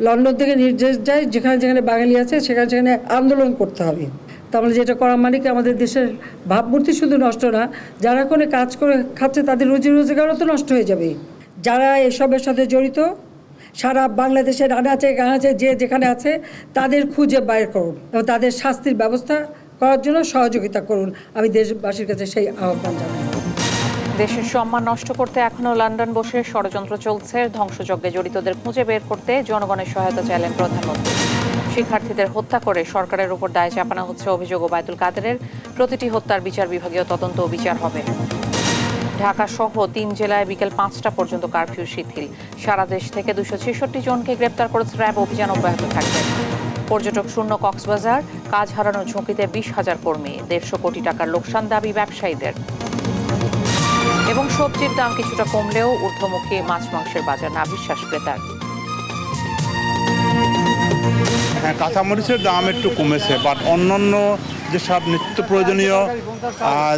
London থেকে নির্দেশ যায় যেখানে যেখানে বাঙালি আছে সেখানে সেখানে আন্দোলন করতে হবে। তাহলে যেটা করা মানে কি আমাদের দেশের ভাবমূর্তি শুধু নষ্ট না, যারা কোনো কাজ করে খাচ্ছে তাদের রুজি রোজগারও তো নষ্ট হয়ে যাবে। যারা এসবের সাথে জড়িত সারা বাংলাদেশের আনাচে গানাচে যে যেখানে আছে তাদের খুঁজে বাইর করুন এবং তাদের শাস্তির ব্যবস্থা করার জন্য সহযোগিতা করুন। আমি দেশবাসীর কাছে সেই আহ্বান জানাই। দেশের সম্মান নষ্ট করতে এখনো লন্ডন বসে ষড়যন্ত্র চলছে। ধ্বংসযজ্ঞে জড়িতদের খুঁজে বের করতে জনগণের সহায়তা চাইলেন প্রধানমন্ত্রী। শিক্ষার্থীদের হত্যা করে সরকারের উপর দায় চাপানো হচ্ছে অভিযোগ ওবায়দুল কাদেরের। প্রতিটি হত্যার বিচার বিভাগীয় তদন্ত ও বিচার হবে। ঢাকা সহ 3 জেলায় বিকেল 5টা পর্যন্ত কারফিউ শিথিল। সারা দেশ থেকে 266 জনকে গ্রেপ্তার করেছে র্যাব। অভিযান অব্যাহত থাকবে। পর্যটক শূন্য কক্সবাজার, কাজ হারানোর ঝুঁকিতে 20,000 কর্মী। 150 কোটি টাকার লোকসান দাবি ব্যবসায়ীদের। এবং সবজির দাম কিছুটা কমলেও ঊর্ধ্বমুখী মাছ মাংসের বাজার, না বিশ্বাস ক্রেতার। হ্যাঁ, কাঁচামরিচের দাম একটু কমেছে, বাট অন্যান্য যেসব নিত্য প্রয়োজনীয়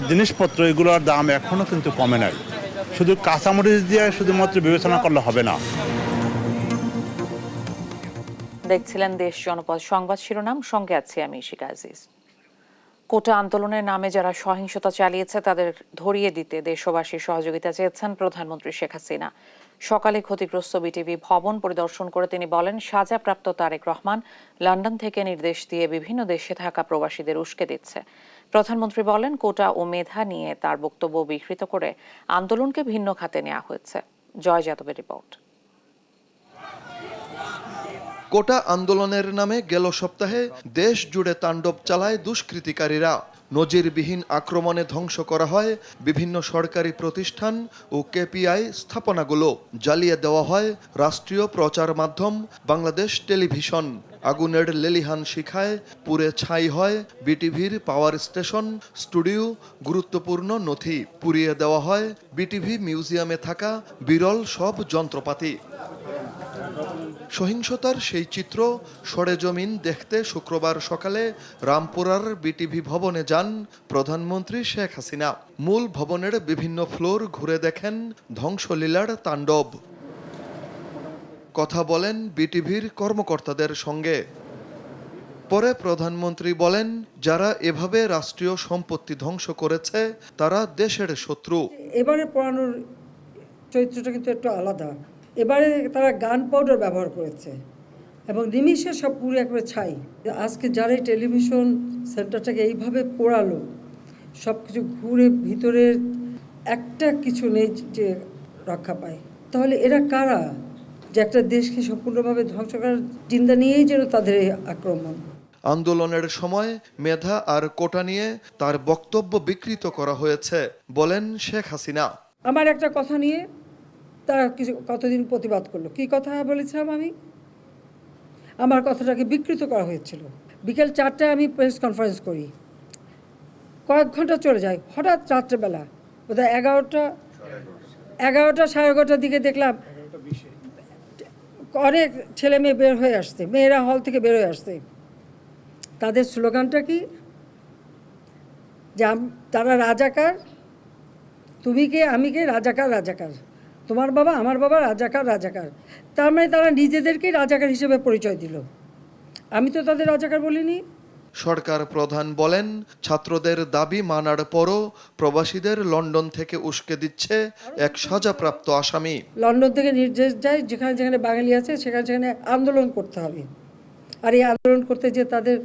জিনিসপত্র এগুলোর দাম এখনও কিন্তু কমে নাই। শুধু কাঁচামরিচ দিয়ে শুধুমাত্র বিবেচনা করলে হবে না। দেখছিলেন দেশ জনপদ সংবাদ শিরোনাম, সঙ্গে আছি আমি ইশিকা আজিজ। কোটা আন্দোলনের নামে যারা সহিংসতা চালিয়েছে তাদের ধরিয়ে দিতে দেশবাসীর সহযোগিতা চেয়েছেন প্রধানমন্ত্রী শেখ হাসিনা। সকালে ক্ষতিগ্রস্ত বিটিভি ভবন পরিদর্শন করে তিনি বলেন, সাজাপ্রাপ্ত তারেক রহমান লন্ডন থেকে নির্দেশ দিয়ে বিভিন্ন দেশে থাকা প্রবাসীদের উস্কে দিচ্ছে। প্রধানমন্ত্রী বলেন, কোটা ও মেধা নিয়ে তার বক্তব্য বিকৃত করে আন্দোলনকে ভিন্ন খাতে নেওয়া হয়েছে। জয় যাদবের রিপোর্ট। কোটা আন্দোলনের নামে গেল সপ্তাহে দেশ জুড়ে তাণ্ডব চালায় দুষ্কৃতিকারীরা। নজিরবিহীন আক্রমণে ধ্বংস করা হয় বিভিন্ন সরকারি প্রতিষ্ঠান ও কেপিআই স্থাপনাগুলো। জ্বালিয়ে দেওয়া হয় রাষ্ট্রীয় প্রচার মাধ্যম বাংলাদেশ টেলিভিশন। আগুনের লেলিহান শিখায় পুড়ে ছাই হয় বিটিভির পাওয়ার স্টেশন, স্টুডিও, গুরুত্বপূর্ণ নথি। পুড়িয়ে দেওয়া হয় বিটিভি মিউজিয়ামে থাকা বিরল সব যন্ত্রপাতি। সহিংসতার সেই চিত্র সরেজমিন দেখতে শুক্রবার সকালে রামপুরার বিটিভি ভবনে যান প্রধানমন্ত্রী শেখ হাসিনা। মূল ভবনের বিভিন্ন ফ্লোর ঘুরে দেখেন ধ্বংসলীলার তাণ্ডব। কথা বলেন বিটিভির কর্মকর্তাদের সঙ্গে। পরে প্রধানমন্ত্রী বলেন, যারা এভাবে রাষ্ট্রীয় সম্পত্তি ধ্বংস করেছে তারা দেশের শত্রু। এবারে পড়ানোর চরিত্রটা কিন্তু একটু আলাদা। এবারে তারা গান পাউডার ব্যবহার করেছে এবং নিমিষে সব পুরো একবারে ছাই। আজকে যারা এই টেলিভিশন সেন্টারটাকে এইভাবে পোড়ালো, সব কিছু ঘুরে ভিতরের একটা কিছু নেই যে রক্ষা পায়, তাহলে এরা কারা যে একটা দেশকে সম্পূর্ণভাবে ধ্বংস করার চিন্তা নিয়েই যেন তাদের এই আক্রমণ। আন্দোলনের সময় মেধা আর কোটা নিয়ে তার বক্তব্য বিকৃত করা হয়েছে বলেন শেখ হাসিনা। আমার একটা কথা নিয়ে তারা কিছু কতদিন প্রতিবাদ করলো। কি কথা বলেছিলাম আমি? আমার কথাটাকে বিকৃত করা হয়েছিল। বিকেল 4টায় আমি প্রেস কনফারেন্স করি, কয়েক ঘন্টা চলে যায়। হঠাৎ রাত্রেবেলা বোধহয় 11টা 11:30টার দিকে দেখলাম অনেক ছেলে মেয়ে বের হয়ে আসছে, মেয়েরা হল থেকে বের হয়ে আসছে। তাদের স্লোগানটা কি? যে তারা রাজাকার, তুমি কে আমি কে, রাজাকার রাজাকার, তোমার বাবা আমার বাবা, রাজাকার রাজাকার। তার মানে তারা নিজেদেরকেই রাজাকার হিসেবে পরিচয় দিল। আমি তো তাদের রাজাকার বলিনি। সরকার প্রধান বলেন, ছাত্রদের দাবি মানার পরও প্রবাসীদের লন্ডন থেকে উস্কে দিচ্ছে এক সাজাপ্রাপ্ত আসামি। লন্ডন থেকে নির্দেশ যায় যেখানে যেখানে বাঙালি আছে সেখানে সেখানে আন্দোলন করতে হবে। আর এই আন্দোলন করতে যে তাদের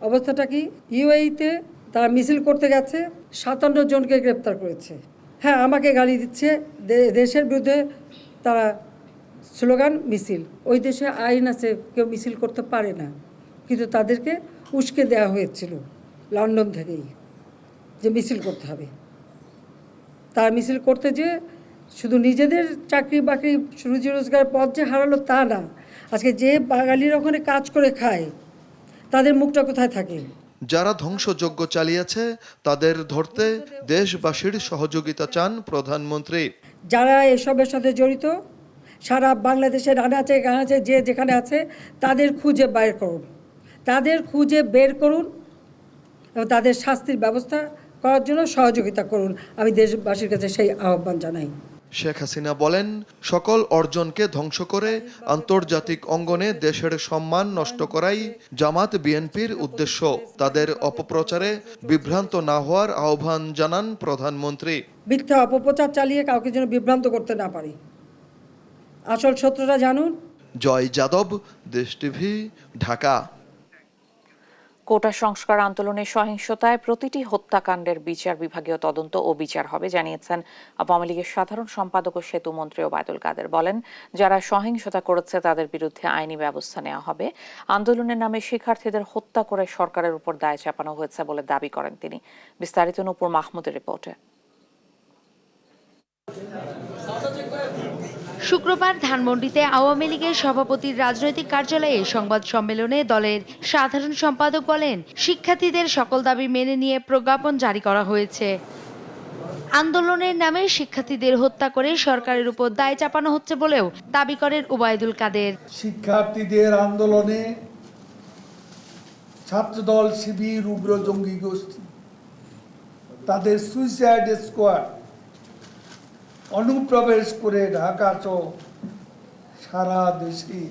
অবস্থাটা কি? ইউএইতে তারা মিছিল করতে গেছে, 57 জনকে গ্রেপ্তার করেছে। হ্যাঁ, আমাকে গালি দিচ্ছে। দেশের বিরুদ্ধে তারা স্লোগান মিছিল। ওই দেশে আইন আছে, কেউ মিছিল করতে পারে না, কিন্তু তাদেরকে উস্কে দেওয়া হয়েছিল লন্ডন থেকেই যে মিছিল করতে হবে। তারা মিছিল করতে যে শুধু নিজেদের চাকরি বাকরি রুজি রোজগার পথ যে হারালো তা না, আজকে যে বাঙালিরা ওখানে কাজ করে খায় তাদের মুখটা কোথায় থাকে? যারা ধ্বংসযজ্ঞ চালিয়েছে তাদের ধরতে দেশবাসীর সহযোগিতা চান প্রধানমন্ত্রী। যারা এসবের সাথে জড়িত সারা বাংলাদেশের আনাচে গানাচে যে যেখানে আছে তাদের খুঁজে বাইর করুন, তাদের খুঁজে বের করুন এবং তাদের শাস্তির ব্যবস্থা করার জন্য সহযোগিতা করুন। আমি দেশবাসীর কাছে সেই আহ্বান জানাই। শেখ হাসিনা বলেন, সকল অর্জনকে ধ্বংস করে আন্তর্জাতিক অঙ্গনে দেশের সম্মান নষ্ট করাই জামাত বিএনপির উদ্দেশ্য। তাদের অপপ্রচারে বিভ্রান্ত না হওয়ার আহ্বান জানান প্রধানমন্ত্রী। মিথ্যা অপপ্রচার চালিয়ে কাউকে যেন বিভ্রান্ত করতে না পারি। আসল সত্যটা জানুন। জয় যাদব, দেশ টিভি, ঢাকা। কোটা সংস্কার আন্দোলনের সহিংসতায় প্রতিটি হত্যাকাণ্ডের বিচার বিভাগীয় তদন্ত ও বিচার হবে জানিয়েছেন আওয়ামী লীগের সাধারণ সম্পাদক ও সেতু মন্ত্রী ওবায়দুল কাদের। বলেন, যারা সহিংসতা করেছে তাদের বিরুদ্ধে আইনি ব্যবস্থা নেওয়া হবে। আন্দোলনের নামে শিক্ষার্থীদের হত্যা করে সরকারের উপর দায় চাপানো হয়েছে বলে দাবি করেন তিনি। বিস্তারিত নূপুর মাহমুদের রিপোর্টে। শুক্রবার ধানমন্ডিতে আওয়ামী লীগের সভাপতির রাজনৈতিক কার্যালয়ে সংবাদ সম্মেলনে দলের সাধারণ সম্পাদক বলেন, শিক্ষার্থীদের সকল দাবি মেনে নিয়ে প্রজ্ঞাপন জারি করা হয়েছে। আন্দোলনের নামে শিক্ষার্থীদের হত্যা করে সরকারের উপর দায় চাপানো হচ্ছে বলেও দাবি করেন ওবায়দুল কাদের। শিক্ষার্থীদের আন্দোলনে ছাত্রদল, শিবির, উগ্র জঙ্গি গোষ্ঠী, তাদের সুইসাইড স্কোয়াড অনুপ্রবেশ করে ঢাকা সহ সারা দেশে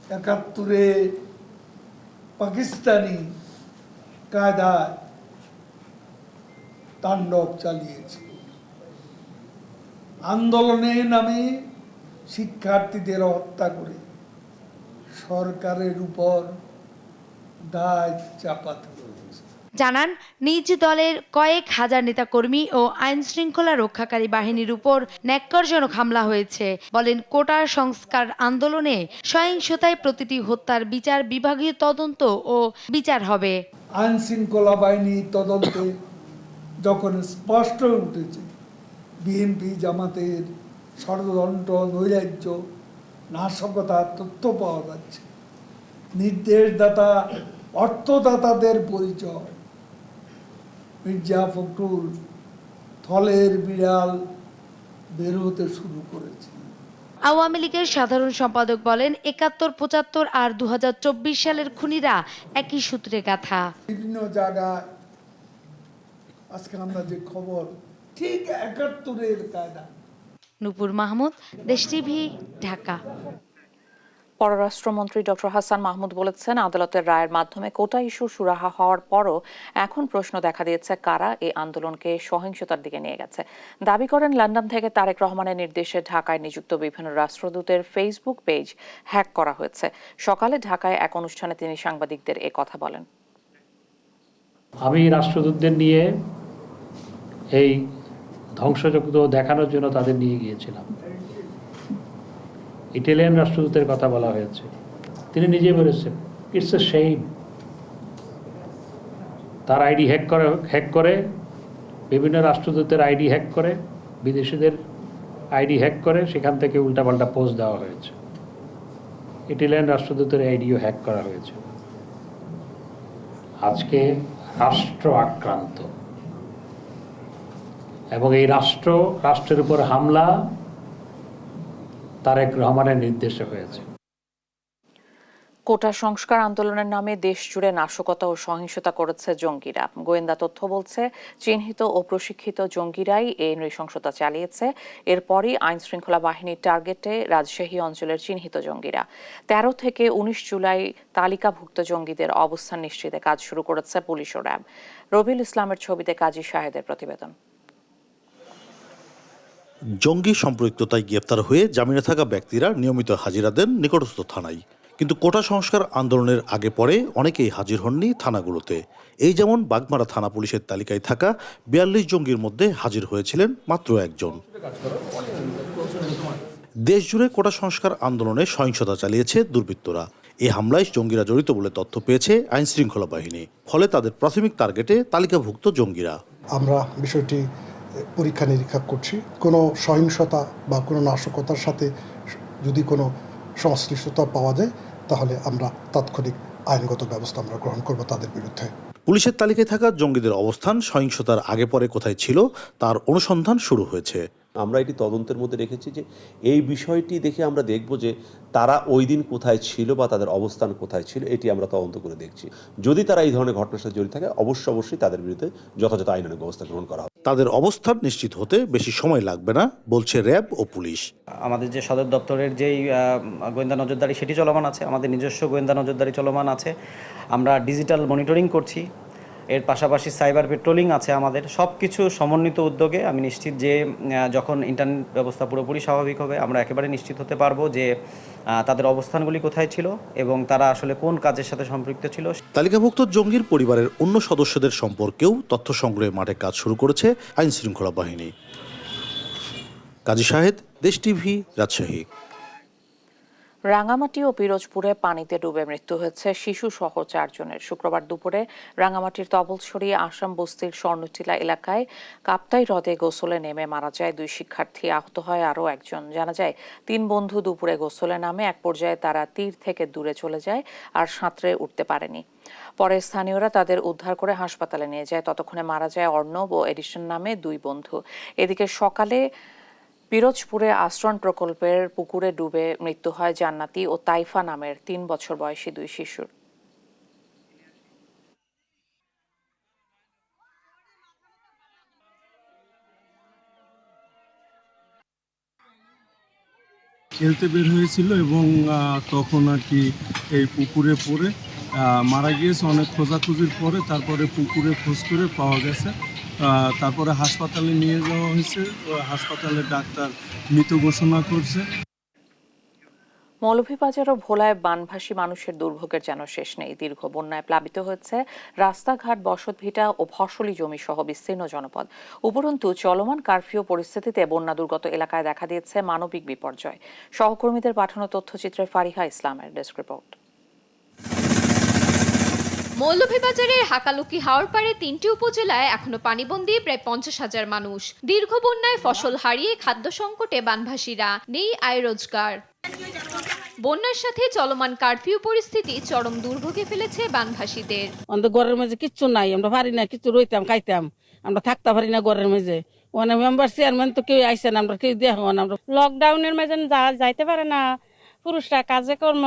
৭১-এ পাকিস্তানি কায়দায় তাণ্ডব চালিয়েছে। আন্দোলনের নামে শিক্ষার্থীদের হত্যা করে সরকারের উপর দায় চাপাতে হয়েছে। জানান, নিজ দলের কয়েক হাজার নেতাকর্মী ও আইন শৃঙ্খলা রক্ষাকারী বাহিনীর উপর ন্যাক্কারজনক হামলা হয়েছে। বলেন, কোটা সংস্কার আন্দোলনে সহিংসতায় প্রতিটি হত্যার বিচার বিভাগীয় তদন্ত ও বিচার হবে। আইন শৃঙ্খলা বাহিনী তদন্তে যখন স্পষ্ট হয়ে উঠেছে বিএনপি জামাতের ষড়যন্ত্র, নৈরাজ্য, নাশকতার তথ্য পাওয়া যাচ্ছে, নির্দেশদাতা, অর্থদাতাদের পরিচয়, মির্জা ফখরুল থলের বিড়াল বের হতে শুরু করেছে। আওয়ামী লীগের সাধারণ সম্পাদক বলেন, ৭১, ৭৫ আর ২০২৪ সালের খুনিরা একই সূত্রে গাঁথা। বিভিন্ন জায়গায় আজকে আমরা যে খবর, ঠিক ৭১-এর কায়দা। নূপুর মাহমুদ, দেশ টিভি, ঢাকা। পররাষ্ট্রমন্ত্রী ডক্টর হাসান মাহমুদ বলেছেন, আদালতের রায়ের মাধ্যমে কোটা ইস্যু সুরাহা হওয়ার পরও এখন প্রশ্ন দেখা দিয়েছে কারা এই আন্দোলনকে সহিংসতার দিকে নিয়ে গেছে। দাবি করেন, লন্ডন থেকে তারেক রহমানের নির্দেশে ঢাকায় নিযুক্ত বিভিন্ন রাষ্ট্রদূতের ফেসবুক পেজ হ্যাক করা হয়েছে। সকালে ঢাকায় এক অনুষ্ঠানে তিনি সাংবাদিকদের এ কথা বলেন। আমি রাষ্ট্রদূতদের নিয়ে এই ধ্বংসযজ্ঞ দেখানোর জন্য তাদের নিয়ে গিয়েছিলাম। ইটালিয়ান রাষ্ট্রদূতের কথা বলা হয়েছে, তিনি নিজে বলেছেন ইটস এ শেম। তার আইডি হ্যাক করে বিভিন্ন রাষ্ট্রদূতের আইডি হ্যাক করে, বিদেশিদের আইডি হ্যাক করে, সেখান থেকে উল্টাপাল্টা পোস্ট দেওয়া হয়েছে। ইটালিয়ান রাষ্ট্রদূতের আইডিও হ্যাক করা হয়েছে। আজকে রাষ্ট্র আক্রান্ত এবং এই রাষ্ট্রের উপর হামলা তারেক রহমানের নির্দেশে হয়েছে। কোটা সংস্কার আন্দোলনের নামে দেশ জুড়ে নাশকতা ও সহিংসতা করেছে জঙ্গিরা। গোয়েন্দা তথ্য বলছে, চিহ্নিত ও প্রশিক্ষিত জঙ্গিরাই এই নৃশংসতা চালিয়েছে। এরপরই আইন শৃঙ্খলা বাহিনীর টার্গেটে রাজশাহী অঞ্চলের চিহ্নিত জঙ্গিরা ১৩ থেকে ১৯ জুলাই তালিকাভুক্ত জঙ্গিদের অবস্থান নিশ্চিতে কাজ শুরু করেছে পুলিশ ও র্যাব। রবিউল ইসলামের ছবিতে কাজী শাহেদের প্রতিবেদন। জঙ্গি সম্পৃক্ততায় গ্রেফতার হয়ে জামিনে থাকা ব্যক্তিরা নিয়মিত হাজিরা দেন নিকটস্থ থানায়। কিন্তু কোটা সংস্কার আন্দোলনের আগে পরে অনেকেই হাজির হননি থানাগুলোতে। এই যেমন বাগমারা থানা পুলিশের তালিকায় থাকা ৪২ জঙ্গির মধ্যে হাজির হয়েছিলেন মাত্র একজন। দেশজুড়ে কোটা সংস্কার আন্দোলনে সহিংসতা চালিয়েছে দুর্বৃত্তরা। এই হামলায় জঙ্গিরা জড়িত বলে তথ্য পেয়েছে আইন শৃঙ্খলা বাহিনী। ফলে তাদের প্রাথমিক টার্গেটে তালিকাভুক্ত জঙ্গিরা। আমরা বিষয়টি পরীক্ষা নিরীক্ষা করছি। কোনো সহিংসতা বা কোনো নাশকতার সাথে যদি কোনো সংশ্লিষ্টতা পাওয়া যায় তাহলে আমরা তাৎক্ষণিক আইনগত ব্যবস্থা আমরা গ্রহণ করব তাদের বিরুদ্ধে। পুলিশের তালিকায় থাকা জঙ্গিদের অবস্থান সহিংসতার আগে পরে কোথায় ছিল তার অনুসন্ধান শুরু হয়েছে। আমরা এটি তদন্তের মধ্যে রেখেছি যে এই বিষয়টি দেখে আমরা দেখব যে তারা ওই দিন কোথায় ছিল বা তাদের অবস্থান কোথায় ছিল, এটি আমরা তদন্ত করে দেখছি। যদি তারা এই ধরনের ঘটনার সাথে জড়িত থাকে অবশ্যই তাদের বিরুদ্ধে যথাযথ আইনানুগ ব্যবস্থা গ্রহণ করা হবে। তাদের অবস্থান নিশ্চিত হতে বেশি সময় লাগবে না বলছে র্যাব ও পুলিশ। আমাদের যে সদর দপ্তরের যেই গোয়েন্দা নজরদারি সেটি চলমান আছে, আমাদের নিজস্ব গোয়েন্দা নজরদারি চলমান আছে, আমরা ডিজিটাল মনিটরিং করছি, এর পাশাপাশি সাইবার পেট্রোলিং আছে। আমাদের সব কিছু সমন্বিত উদ্যোগে আমি নিশ্চিত যে যখন ইন্টারনেট ব্যবস্থা পুরোপুরি স্বাভাবিক হবে আমরা একেবারে নিশ্চিত হতে পারবো যে তাদের অবস্থানগুলি কোথায় ছিল এবং তারা আসলে কোন কাজের সাথে সম্পৃক্ত ছিল। তালিকাভুক্ত জঙ্গির পরিবারের অন্য সদস্যদের সম্পর্কেও তথ্য সংগ্রহে মাঠে কাজ শুরু করেছে আইনশৃঙ্খলা বাহিনী। কাজী শাহেদ, দেশ টিভি, রাজশাহী। রাঙামাটি ও পিরোজপুরে পানিতে ডুবে মৃত্যু হয়েছে শিশু সহ 4 জনের। শুক্রবার দুপুরে রাঙামাটির তবলছড়ি আসাম বস্তির স্বর্ণটিলা এলাকায় কাপ্তাই হ্রদে গোসলে নেমে মারা যায় 2 শিক্ষার্থী, আহত হয় আরও একজন। জানা যায় 3 বন্ধু দুপুরে গোসলে নামে এক পর্যায়ে তারা তীর থেকে দূরে চলে যায় আর সাঁতরে উঠতে পারেনি। পরে স্থানীয়রা তাদের উদ্ধার করে হাসপাতালে নিয়ে যায়। ততক্ষণে মারা যায় অর্ণব ও এডিশন নামে 2 বন্ধু। এদিকে সকালে পিরোজপুরে আশ্রণ প্রকল্পের পুকুরে ডুবে মৃত্যু হয় জান্নাতি ও তাইফা নামের 3 বছর বয়সী 2 শিশুর। খেলতে বের হয়েছিল এবং তখন আর কি এই পুকুরে পড়ে মারা গিয়েছে। অনেক খোঁজাখুঁজির পরে তারপরে পুকুরে খোঁজ করে পাওয়া গেছে। তারপরে হাসপাতালে নিয়ে যাওয়া হয়েছে, হাসপাতালের ডাক্তার মৃত ঘোষণা করছে। মৌলভীবাজার ও ভোলায় বানভাসী মানুষের দুর্ভোগের যেন শেষ নেই। দীর্ঘ বন্যায় প্লাবিত হয়েছে রাস্তাঘাট, বসতভিটা ও ফসলি জমি সহ বিস্তীর্ণ জনপদ। উপরন্তু চলমান কারফিউ পরিস্থিতিতে বন্যা দুর্গত এলাকায় দেখা দিয়েছে মানবিক বিপর্যয়। সহকর্মীদের পাঠানো তথ্যচিত্রে ফারিহা ইসলামের ডেস্ক রিপোর্ট। মৌলভীবাজারের হাকালুকি হাওরপাড়ে 3টি উপজেলায় এখনো পানিবন্দী প্রায় 50,000 মানুষ। দীর্ঘ বন্যায় ফসল হারিয়ে খাদ্য সংকটে বানভাসীরা, নেই আয় রোজগার। বন্যার সাথে চলমান কারফিউ পরিস্থিতি চরম দুর্ভোগে ফেলেছে বানভাসীদের। আমাদের ঘরের মাঝে কিচ্ছু নাই, আমরা পারি না কিছু, রইতাম খাইতাম, আমরা থাকতে পারি না ঘরের মাঝে। অনেক মেম্বার চেয়ারম্যান তো কেউ আইসেন, আমরা কেউ দেখো না। আমরা লকডাউনের মাঝে যাইতে পারে না, পুরুষরা কাজে কর্ম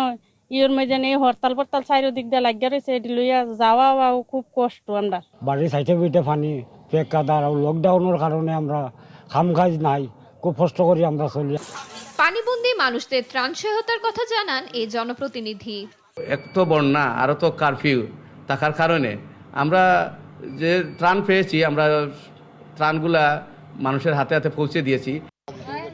ইয়ের মাঝে নেই, হরতাল পরতাল চারিদিক দিয়ে লাগিয়ে রয়েছে, এটি লইয়া যাওয়া খুব কষ্ট। আমরা বাড়ির সাইডে বিটে পানি পেকাদার, লকডাউনের কারণে আমরা খাম কাজ নাই, খুব কষ্ট করি আমরা চলি। পানিবন্দী মানুষদের ত্রাণ সহায়তার কথা জানান এই জনপ্রতিনিধি। এক তো বন্যা, আরও তো কারফিউ থাকার কারণে আমরা যে ত্রাণ পেয়েছি, আমরা ত্রাণগুলা মানুষের হাতে হাতে পৌঁছে দিয়েছি।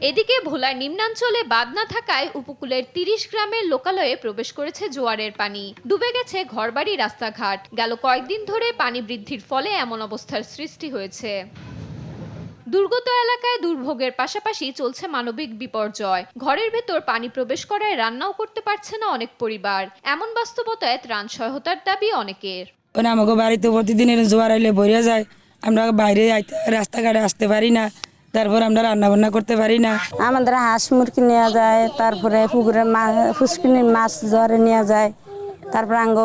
এদিকে ভোলার নিম্নাঞ্চলে বাঁধ না থাকায় উপকূলের 30 গ্রামের লোকালয়ে প্রবেশ করেছে জোয়ারের পানি। ডুবে গেছে ঘরবাড়ি, রাস্তাঘাট। গেল কয়েকদিন ধরে পানি বৃদ্ধির ফলে এমন অবস্থার সৃষ্টি হয়েছে। দুর্গত এলাকায় দুর্ভোগের পাশাপাশি চলছে মানবিক বিপর্যয়। ঘরের ভেতর পানি প্রবেশ করায় রান্নাও করতে পারছে না অনেক পরিবার। এমন বাস্তবতায় ত্রাণ সহায়তার দাবি অনেকের। আমাকে বাড়িতে প্রতিদিন জোয়ার আইলে ভরে যায়, আমরা বাইরে রাস্তাঘাটে আসতে পারি না, তারপর আমরা রান্না বান্না করতে পারি না। আমাদের হাঁস মুরগি নেওয়া যায়, তারপরে পুকুরে ফুসকিনির মাছ জোয়ারে নেওয়া যায়, তারপরে আঙ্গ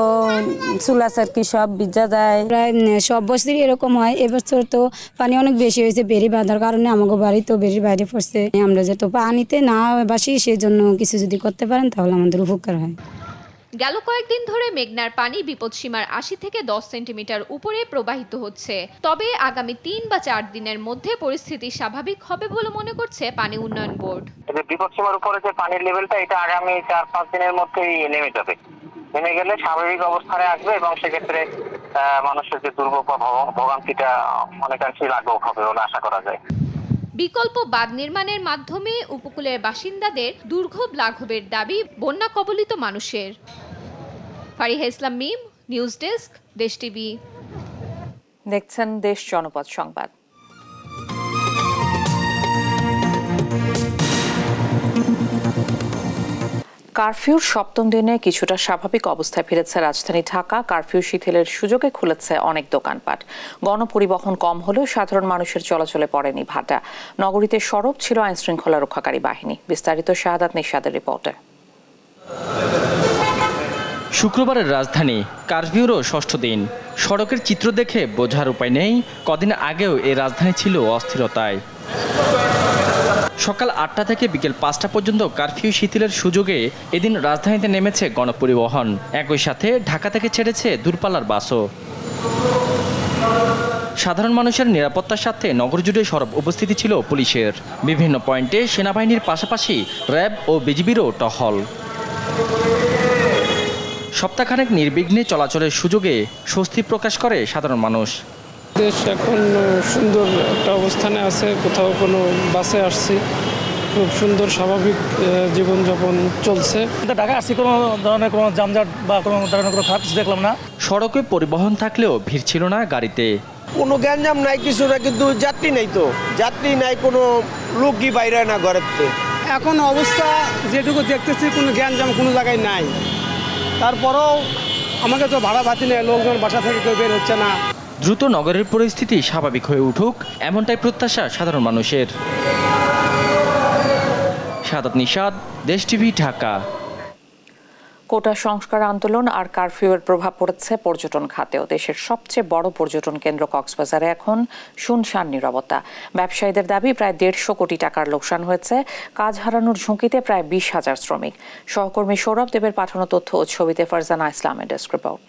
চুলা চারকি সব ভিজা যায়। প্রায় সব বছরই এরকম হয়। এবছর তো পানি অনেক বেশি হয়েছে, বেরি বাঁধার কারণে আমাকে বাড়ি তো বেরির বাইরে পড়ছে। আমরা যেহেতু পানিতে না বাসি, সেই জন্য কিছু যদি করতে পারেন তাহলে আমাদের উপকার হয়। গেল কয়েকদিন ধরে মেঘনার পানি বিপদসীমার 80 থেকে 10 সেন্টিমিটার উপরে প্রবাহিত হচ্ছে। তবে আগামী 3 বা 4 দিনের মধ্যে পরিস্থিতি স্বাভাবিক হবে বলে মনে করছে পানি উন্নয়ন বোর্ড। বিপদসীমার উপরে যে পানির লেভেলটা, এটা আগামী 4-5 দিনের মধ্যেই নেমে যাবে। নেমে গেলে স্বাভাবিক অবস্থানে আসবে এবং সেক্ষেত্রে মানুষের যে দুর্ভোগ বা ভোগান্তিটা অনেকাংশেই লাঘব হবে বলে আশা করা যায়। বিকল্প বাঁধ নির্মাণের মাধ্যমে উপকূলের বাসিন্দাদের দুর্ভোগ লাঘবের দাবি বন্যা কবলিত মানুষের। ফারিহা ইসলাম মিম, নিউজ ডেস্ক, দেশ টিভি। দেখছেন দেশ জনপদ সংবাদ। কারফিউর 7ম দিনে কিছুটা স্বাভাবিক অবস্থায় ফিরেছে রাজধানী ঢাকা। কারফিউ শিথিলের সুযোগে খুলেছে অনেক দোকানপাট। গণপরিবহন কম হলেও সাধারণ মানুষের চলাচলে পড়েনি ভাটা। নগরীতে সরব ছিল আইনশৃঙ্খলা রক্ষাকারী বাহিনী। বিস্তারিত শাহাদাত নিশাদের রিপোর্টে। শুক্রবারের রাজধানী কারফিউরও 6ষ্ঠ দিন। সড়কের চিত্র দেখে বোঝার উপায় নেই, কদিন আগেও এই রাজধানী ছিল অস্থিরতায়। সকাল 8টা থেকে বিকেল 5টা পর্যন্ত কারফিউ শিথিলের সুযোগে এদিন রাজধানীতে নেমেছে গণপরিবহন। একই সাথে ঢাকা থেকে ছেড়েছে দূরপাল্লার বাসও। সাধারণ মানুষের নিরাপত্তার সাথে নগর জুড়ে সরব উপস্থিতি ছিল পুলিশের। বিভিন্ন পয়েন্টে সেনাবাহিনীর পাশাপাশি র্যাব ও বিজিবিরও টহল। সপ্তাহখানেক নির্বিঘ্নে চলাচলের সুযোগে স্বস্তি প্রকাশ করে সাধারণ মানুষ। দেশ এখন সুন্দর একটা অবস্থানে আছে, কোথাও কোনো বাসে আসছি, খুব সুন্দর স্বাভাবিক জীবনযাপন চলছে। ঢাকা আসছি, কোনো ধরনের কোনো যানজট বা কোনো ধরনের কোনো খারাপ দেখলাম না। সড়কে পরিবহন থাকলেও ভিড় ছিল না গাড়িতে। কোনো গ্যাঞ্জাম নাই, কিছু না, কিন্তু যাত্রী নেই, তো যাত্রী নাই, কোনো লোকই বাইরে না ঘরের থেকে। এখন অবস্থা যেটুকু দেখতেছি কোনো গ্যাঞ্জাম কোনো জায়গায় নাই। তারপরেও আমাকে তো ভাড়া ভাতি নেই, লোকজন বাসা থেকে কেউ বের হচ্ছে না। দ্রুত নগরের পরিস্থিতি স্বাভাবিক হয়ে উঠুক এমনটাই প্রত্যাশা সাধারণ মানুষের। সাদাত নিশাদ, দেশ টিভি, ঢাকা। কোটা সংস্কার আন্দোলন আর কারফিউয়ের প্রভাব পড়েছে পর্যটন খাতেও। দেশের সবচেয়ে বড় পর্যটন কেন্দ্র কক্সবাজারে এখন শুনশান নীরবতা। ব্যবসায়ীদের দাবি প্রায় 150 কোটি টাকার লোকসান হয়েছে। কাজ হারানোর ঝুঁকিতে প্রায় 20,000 শ্রমিক। সহকর্মী সৌরভ দেবের পাঠানো তথ্য ও ছবিতে ফারজানা ইসলামের ডেস্ক রিপোর্ট।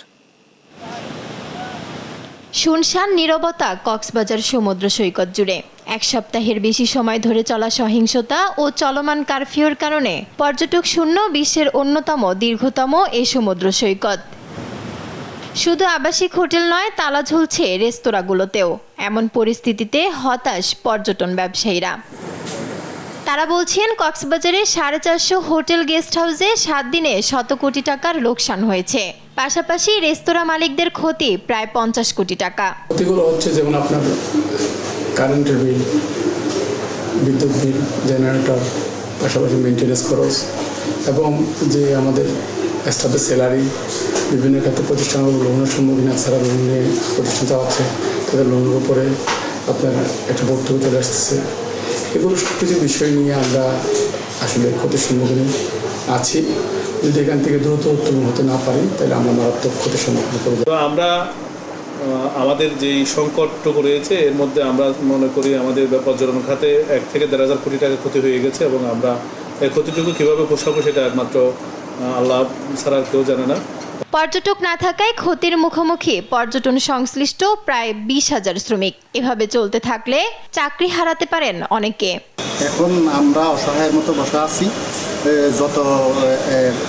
শুনশান নীরবতা কক্সবাজার সমুদ্র সৈকত জুড়ে। এক সপ্তাহের বেশি সময় ধরে চলা সহিংসতা ও চলমান কারফিউর কারণে পর্যটক শূন্য বিশ্বের অন্যতম দীর্ঘতম এই সমুদ্র সৈকত। শুধু আবাসিক হোটেল নয়, তালা ঝুলছে রেস্তোরাঁগুলোতেও। এমন পরিস্থিতিতে হতাশ পর্যটন ব্যবসায়ীরা। তারা বলছেন কক্সবাজারে 450 হোটেল গেস্ট হাউসে 7 দিনে 100 কোটি টাকার লোকসান হয়েছে। পাশাপাশি রেস্তোরাঁ মালিকদের ক্ষতি প্রায় 50 কোটি টাকা। ক্ষতিগুলো হচ্ছে যেমন আপনার কারেন্টের বিল, বিদ্যুৎ বিল, জেনারেটর, পাশাপাশি মেনটেন্যান্স খরচ এবং যে আমাদের স্টাফের স্যালারি, বিভিন্ন ক্ষেত্রে প্রতিষ্ঠানগুলো লোনের সম্মুখীন আছে, যারা লোন নিয়ে প্রতিষ্ঠান চালাচ্ছে তাদের লোনের উপরে আপনার একটা ভর্তুকি চলে আসতেছে। এগুলো সব কিছু বিষয় নিয়ে আমরা আসলে ক্ষতির সম্মুখীন আছি। যদি এখান থেকে দ্রুত উত্তোলন হতে না পারি তাহলে আমরা মারাত্মক ক্ষতির সম্মুখীন করব। আমরা আমাদের যেই সংকটটুকু রয়েছে এর মধ্যে আমরা মনে করি আমাদের পর্যটন খাতে 1 থেকে 1,500 কোটি টাকা ক্ষতি হয়ে গেছে এবং আমরা এই ক্ষতিটুকু কীভাবে পোষাবো সেটা একমাত্র আল্লাহ ছাড়া কেউ জানে না। পর্যটক না থাকায় ক্ষতির মুখোমুখি পর্যটন সংশ্লিষ্ট প্রায় 20,000 শ্রমিক। এভাবে চলতে থাকলে চাকরি হারাতে পারেন অনেকে। এখন আমরা অসহায়ের মতো বসে আছি। যত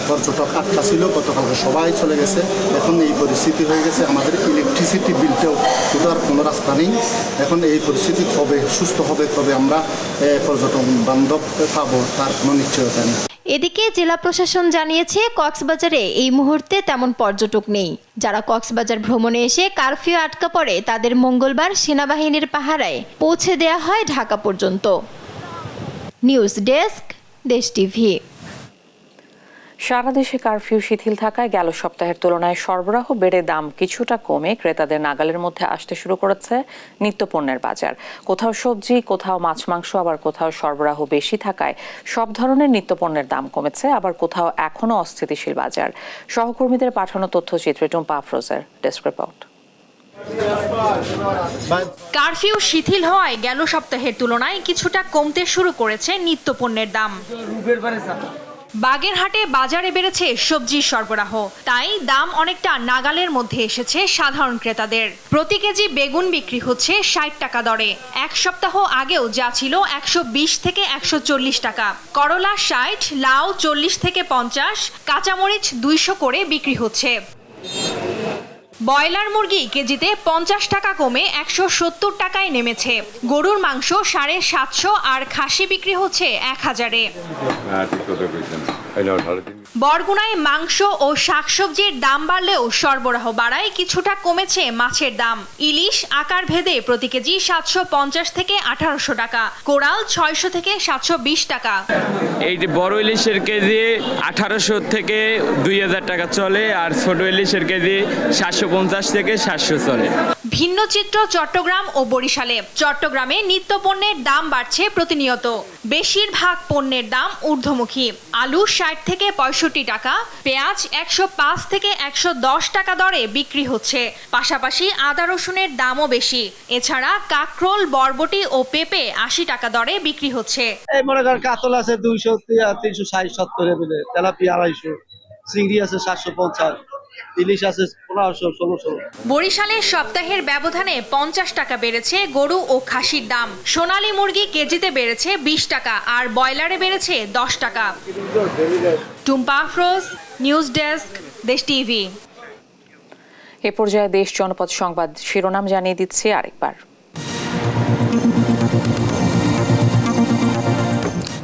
পর্যটক আটকা ছিল গতকালকে সবাই চলে গেছে। এখন এই পরিস্থিতি হয়ে গেছে, আমাদের ইলেকট্রিসিটি বিলটাও ওঠার কোনো রাস্তা নেই। এখন এই পরিস্থিতি কবে সুস্থ হবে, তবে আমরা পর্যটন বান্ধব পাবো তার কোনো নিশ্চয়তা নেই। এদিকে জেলা প্রশাসন জানিয়েছে কক্সবাজারে এই মুহূর্তে তেমন পর্যটক নেই। যারা কক্সবাজার ভ্রমণে এসে কারফিউ আটকা পড়ে তাদের মঙ্গলবার সেনাবাহিনীর পাহারায় পৌঁছে দেয়া হয় ঢাকা পর্যন্ত। নিউজ ডেস্ক, দেশ টিভি। সারা দেশে কারফিউ শিথিল থাকায় গেল সপ্তাহের তুলনায় সরবরাহ বেড়ে দাম কিছুটা কমে ক্রেতাদের নাগালের মধ্যে আসতে শুরু করেছে নিত্যপণ্যের বাজার। কোথাও সবজি, কোথাও মাছ মাংস, আবার কোথাও সরবরাহ বেশি থাকায় সব ধরনের নিত্যপণ্যের দাম কমেছে, আবার কোথাও এখনও অস্থিতিশীল বাজার। সহকর্মীদের পাঠানো তথ্যচিত্রে টুম্পা আফরোজের ডেস্ক রিপোর্ট। কারফিউ শিথিল হওয়ায় গেল সপ্তাহের তুলনায় কিছুটা কমতে শুরু করেছে নিত্যপণ্যের দাম। বাগেরহাটে বাজারে বেড়েছে সবজির সরবরাহ, তাই দাম অনেকটা নাগালের মধ্যে এসেছে সাধারণ ক্রেতাদের। প্রতি কেজি বেগুন বিক্রি হচ্ছে 60 টাকা দরে। এক সপ্তাহ আগেও যা ছিল 120 থেকে 140 টাকা। করলা 60, লাউ 40 থেকে 50, কাঁচামরিচ 200 করে বিক্রি হচ্ছে। ব্রয়লার মুরগি কেজিতে 50 টাকা কমে 170 টাকায় নেমেছে। গরুর মাংস 750 আর খাসি বিক্রি হচ্ছে 1000-এ। বরগুনায় মাংস ও শাকসবজির দাম বাড়লেও সরবরাহ বাড়ায় কিছুটা কমেছে মাছের দাম। ইলিশ আকার ভেদে প্রতি কেজি 750 থেকে 1800 টাকা, কোরাল 600 থেকে 720 টাকা। এই যে বড় ইলিশের কেজি 1800 থেকে 2000 টাকা চলে, আর ছোট ইলিশের কেজি 750 থেকে 700 চলে। ভিন্ন চিত্র চট্টগ্রাম ও বরিশালে। চট্টগ্রামে নিত্যপণ্যের দাম বাড়ছে প্রতিনিয়ত। বেশিরভাগ পণ্যের দাম ঊর্ধ্বমুখী। আলু 60 থেকে 65 টাকা, পেঁয়াজ 105 থেকে 110 টাকা দরে বিক্রি হচ্ছে। পাশাপাশি আদা রসুনের দামও বেশি। এছাড়া কাঁকরোল, বরবটি ও পেঁপে 80 টাকা দরে বিক্রি হচ্ছে। এই মনে করেন কাতল আছে 200, 360, 70 এর, তেলাপিয়া 250, চিংড়ি আছে 750, ইলিশ আছে 1500 1600। বরিশালে সপ্তাহের ব্যবধানে 50 টাকা বেড়েছে গরু ও খাসির দাম। সোনালী মুরগি কেজিতে বেড়েছে 20 টাকা আর ব্রয়লারে বেড়েছে 10 টাকা। টুম্পা আফরোজ, নিউজ ডেস্ক, দেশ টিভি। এ পর্যায়ে দেশ জনপদ সংবাদ শিরোনাম জানিয়ে দিচ্ছি আরেকবার।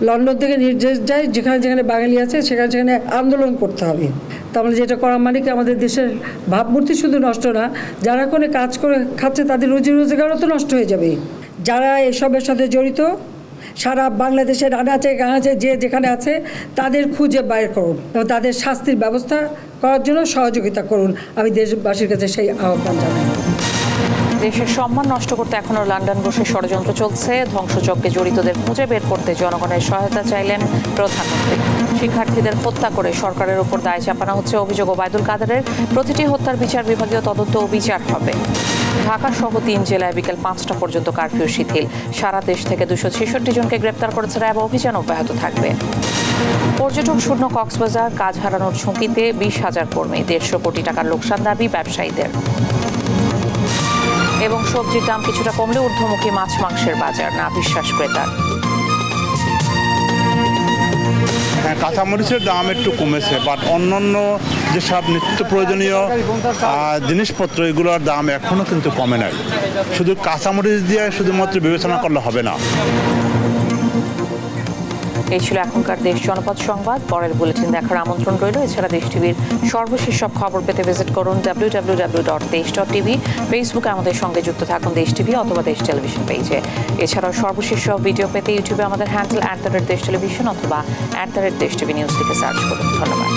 লন্ডন থেকে নির্দেশ যায় যেখানে যেখানে বাঙালি আছে সেখানে সেখানে আন্দোলন করতে হবে। তাহলে যেটা করা মানে কি আমাদের দেশের ভাবমূর্তি শুধু নষ্ট না, যারা কোনো কাজ করে খাচ্ছে তাদের রুজি রোজগারও তো নষ্ট হয়ে যাবে। যারা এসবের সাথে জড়িত সারা বাংলাদেশের আনাচে গানাচে যে যেখানে আছে তাদের খুঁজে বাইর করুন এবং তাদের শাস্তির ব্যবস্থা করার জন্য সহযোগিতা করুন। আমি দেশবাসীর কাছে সেই আহ্বান জানাই। দেশের সম্মান নষ্ট করতে এখনো লন্ডন বসে ষড়যন্ত্র চলছে। ধ্বংসযজ্ঞে জড়িতদের খুঁজে বের করতে জনগণের সহায়তা চাইলেন প্রধানমন্ত্রী। শিক্ষার্থীদের হত্যা করে সরকারের উপর দায় চাপানো হচ্ছে অভিযোগ ওবায়দুল কাদেরের। প্রতিটি হত্যার বিচার বিভাগীয় তদন্ত ও বিচার হবে। ঢাকা সহ 3 জেলায় বিকেল 5টা পর্যন্ত কারফিউ শিথিল। সারা দেশ থেকে 266 জনকে গ্রেপ্তার করেছে র্যাব। অভিযান অব্যাহত থাকবে। পর্যটক শূন্য কক্সবাজার, কাজ হারানোর ঝুঁকিতে 20,000 কর্মী। 150 কোটি টাকার লোকসান দাবি ব্যবসায়ীদের। এবং সবজির দাম কিছুটা কমলে ঊর্ধ্বমুখী মাছ মাংসের বাজার, না বিশ্বাস ক্রেতার। হ্যাঁ, কাঁচামরিচের দাম একটু কমেছে, বাট অন্যান্য যেসব নিত্য প্রয়োজনীয় জিনিসপত্র এগুলোর দাম এখনও কিন্তু কমে নাই। শুধু কাঁচামরিচ দিয়ে শুধুমাত্র বিবেচনা করলে হবে না। এই ছিল এখনকার দেশ জনপদ সংবাদ। পরের বুলেটিন দেখার আমন্ত্রণ রইল। এছাড়া দেশ টিভির সর্বশেষ সব খবর পেতে ভিজিট করুন www.desh.tv। ফেসবুকে আমাদের সঙ্গে যুক্ত থাকুন দেশ টিভি অথবা দেশ টেলিভিশন পেজে। এছাড়াও সর্বশেষ সব ভিডিও পেতে ইউটিউবে আমাদের হ্যান্ডেল @দেশ টেলিভিশন অথবা @দেশ টিভি নিউজ থেকে সার্চ করুন। ধন্যবাদ।